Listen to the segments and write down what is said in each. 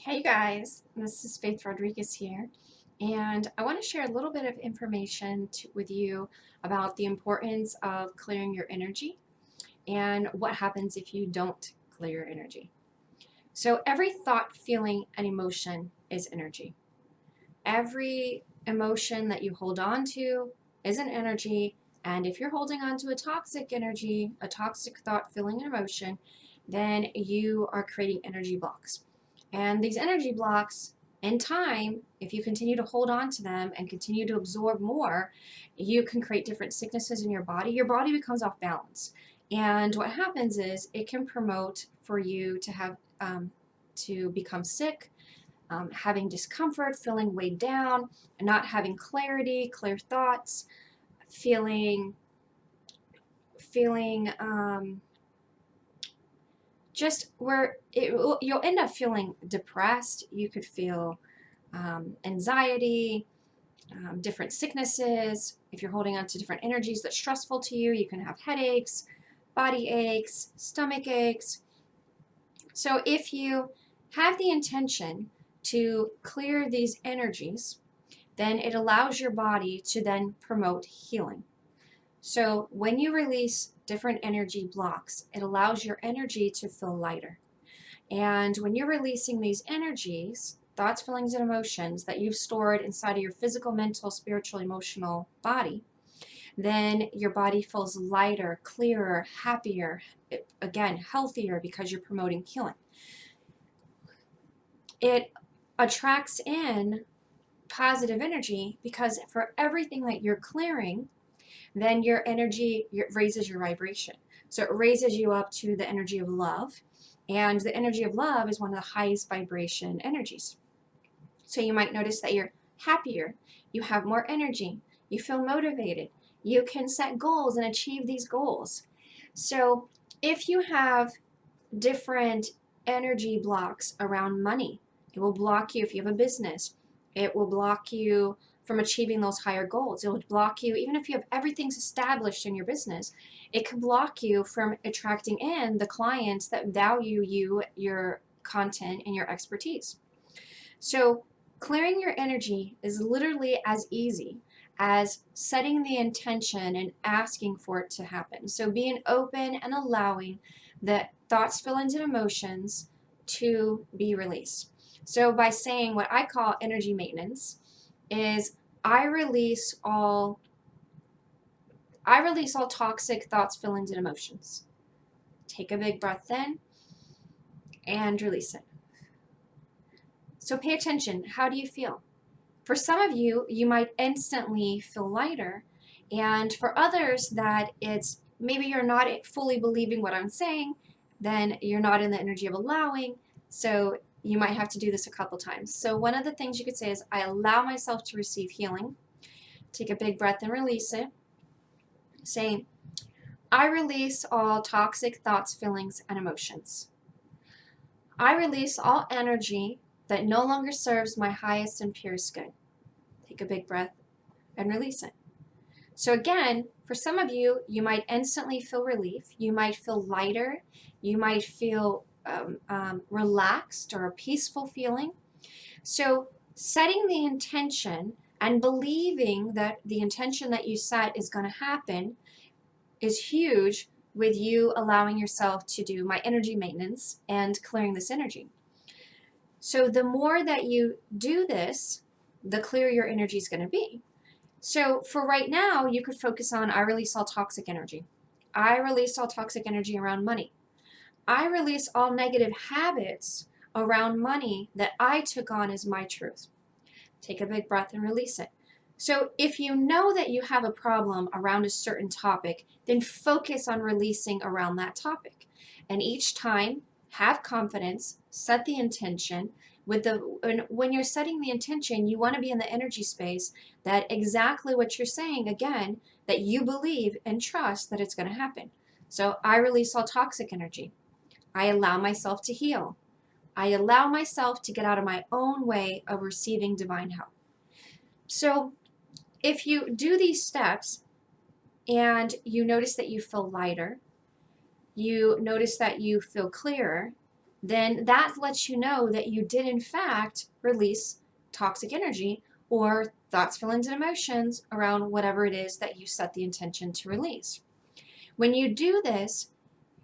Hey guys, this is Faith Rodriguez here, and I want to share a little bit of information with you about the importance of clearing your energy and what happens if you don't clear your energy. So, every thought, feeling, and emotion is energy. Every emotion that you hold on to is an energy, and if you're holding on to a toxic energy, a toxic thought, feeling, and emotion, then you are creating energy blocks. And these energy blocks, in time, if you continue to hold on to them and continue to absorb more, you can create different sicknesses in your body. Your body becomes off balance. And what happens is it can promote for you to have to become sick, having discomfort, feeling weighed down, not having clarity, clear thoughts, feeling feeling just where you'll end up feeling depressed. You could feel anxiety, different sicknesses. If you're holding on to different energies that's stressful to you, you can have headaches, body aches, stomach aches. So if you have the intention to clear these energies, then it allows your body to then promote healing. So when you release different energy blocks, it allows your energy to feel lighter. And when you're releasing these energies, thoughts, feelings, and emotions that you've stored inside of your physical, mental, spiritual, emotional body, then your body feels lighter, clearer, happier, again, healthier because you're promoting healing. It attracts in positive energy because for everything that you're clearing, then your energy raises your vibration. So it raises you up to the energy of love. And the energy of love is one of the highest vibration energies. So you might notice that you're happier, you have more energy, you feel motivated, you can set goals and achieve these goals. So if you have different energy blocks around money, it will block you if you have a business. It will block you from achieving those higher goals. It will block you, even if you have everything's established in your business, it can block you from attracting in the clients that value you, your content, and your expertise. So, clearing your energy is literally as easy as setting the intention and asking for it to happen. So, being open and allowing the thoughts, feelings, and emotions to be released. So, by saying what I call energy maintenance, is I release all I release all toxic thoughts, feelings, and emotions. Take a big breath in and release it. So pay attention. How do you feel? For some of you, you might instantly feel lighter. And for others, that it's maybe you're not fully believing what I'm saying, then you're not in the energy of allowing. So you might have to do this a couple times. So one of the things you could say is, I allow myself to receive healing. Take a big breath and release it. Say, I release all toxic thoughts, feelings, and emotions. I release all energy that no longer serves my highest and purest good. Take a big breath and release it. So again, for some of you, you might instantly feel relief. You might feel lighter. You might feel relaxed or a peaceful feeling. So setting the intention and believing that the intention that you set is going to happen is huge with you allowing yourself to do my energy maintenance and clearing this energy. So the more that you do this, the clearer your energy is going to be. So for right now, you could focus on, I release all toxic energy. I release all toxic energy around money. I release all negative habits around money that I took on as my truth. Take a big breath and release it. So if you know that you have a problem around a certain topic, then focus on releasing around that topic. And each time, have confidence, set the intention. When you're setting the intention, you want to be in the energy space that exactly what you're saying, again, that you believe and trust that it's going to happen. So I release all toxic energy. I allow myself to heal. I allow myself to get out of my own way of receiving divine help. So if you do these steps and you notice that you feel lighter, you notice that you feel clearer, then that lets you know that you did in fact release toxic energy or thoughts, feelings, and emotions around whatever it is that you set the intention to release. When you do this,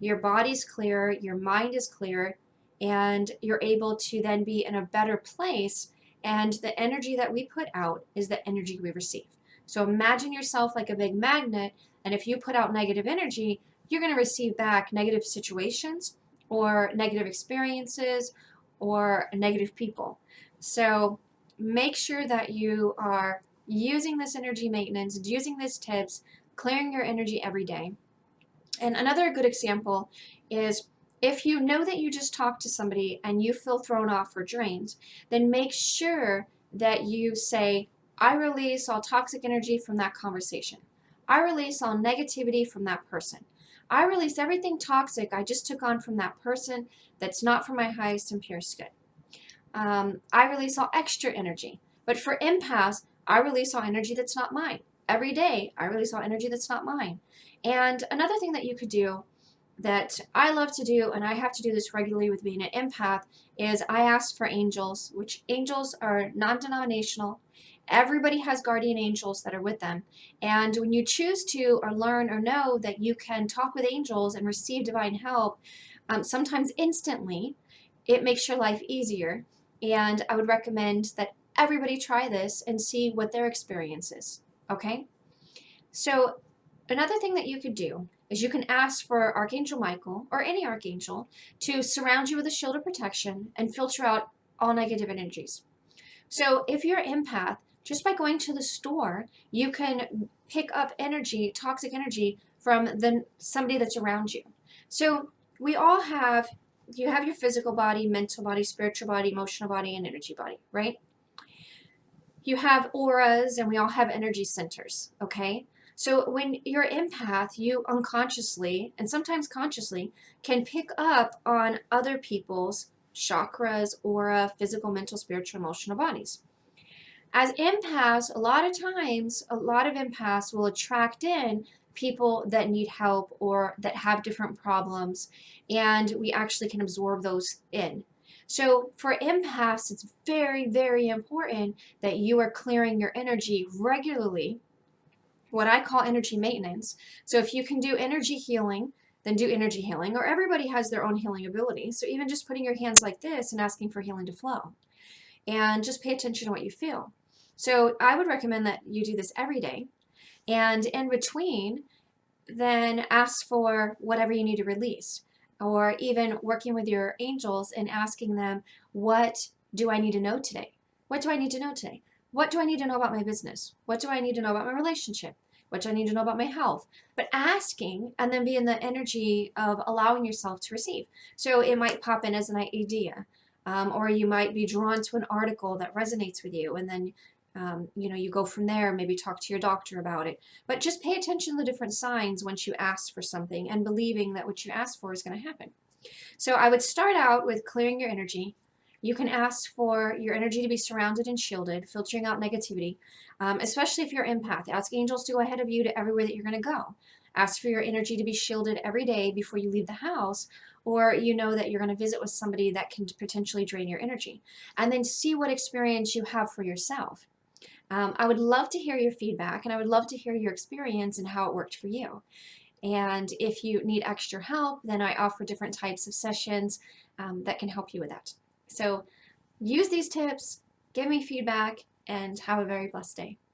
your body's clear, your mind is clear, and you're able to then be in a better place. And the energy that we put out is the energy we receive. So imagine yourself like a big magnet, and if you put out negative energy, you're going to receive back negative situations or negative experiences or negative people. So make sure that you are using this energy maintenance, using these tips, clearing your energy every day. And another good example is if you know that you just talked to somebody and you feel thrown off or drained, then make sure that you say, I release all toxic energy from that conversation. I release all negativity from that person. I release everything toxic I just took on from that person that's not for my highest and purest good. I release all extra energy. But for empaths, I release all energy that's not mine. Every day, I release all energy that's not mine. And another thing that you could do that I love to do, and I have to do this regularly with being an empath, is I ask for angels, which angels are non-denominational. Everybody has guardian angels that are with them. And when you choose to or learn or know that you can talk with angels and receive divine help, sometimes instantly, it makes your life easier. And I would recommend that everybody try this and see what their experience is. Okay? So another thing that you could do is you can ask for Archangel Michael or any archangel to surround you with a shield of protection and filter out all negative energies. So if you're an empath, just by going to the store, you can pick up energy, toxic energy from somebody that's around you. So we all have, you have your physical body, mental body, spiritual body, emotional body, and energy body, right? You have auras and we all have energy centers, okay? So when you're an empath, you unconsciously and sometimes consciously can pick up on other people's chakras, aura, physical, mental, spiritual, emotional bodies. As empaths, a lot of times, a lot of empaths will attract in people that need help or that have different problems, and we actually can absorb those in. So for empaths, it's very, very important that you are clearing your energy regularly, what I call energy maintenance. So if you can do energy healing, then do energy healing, or everybody has their own healing ability. So even just putting your hands like this and asking for healing to flow, and just pay attention to what you feel. So I would recommend that you do this every day. And in between, then ask for whatever you need to release. Or even working with your angels and asking them, what do I need to know today? What do I need to know today? What do I need to know about my business? What do I need to know about my relationship? What do I need to know about my health? But asking and then be in the energy of allowing yourself to receive. So it might pop in as an idea, or you might be drawn to an article that resonates with you, and then you go from there, maybe talk to your doctor about it. But just pay attention to the different signs once you ask for something and believing that what you asked for is going to happen. So I would start out with clearing your energy. You can ask for your energy to be surrounded and shielded, filtering out negativity, especially if you're empath. Ask angels to go ahead of you to everywhere that you're going to go. Ask for your energy to be shielded every day before you leave the house, or you know that you're going to visit with somebody that can potentially drain your energy. And then see what experience you have for yourself. I would love to hear your feedback, and I would love to hear your experience and how it worked for you. And if you need extra help, then I offer different types of sessions that can help you with that. So use these tips, give me feedback, and have a very blessed day.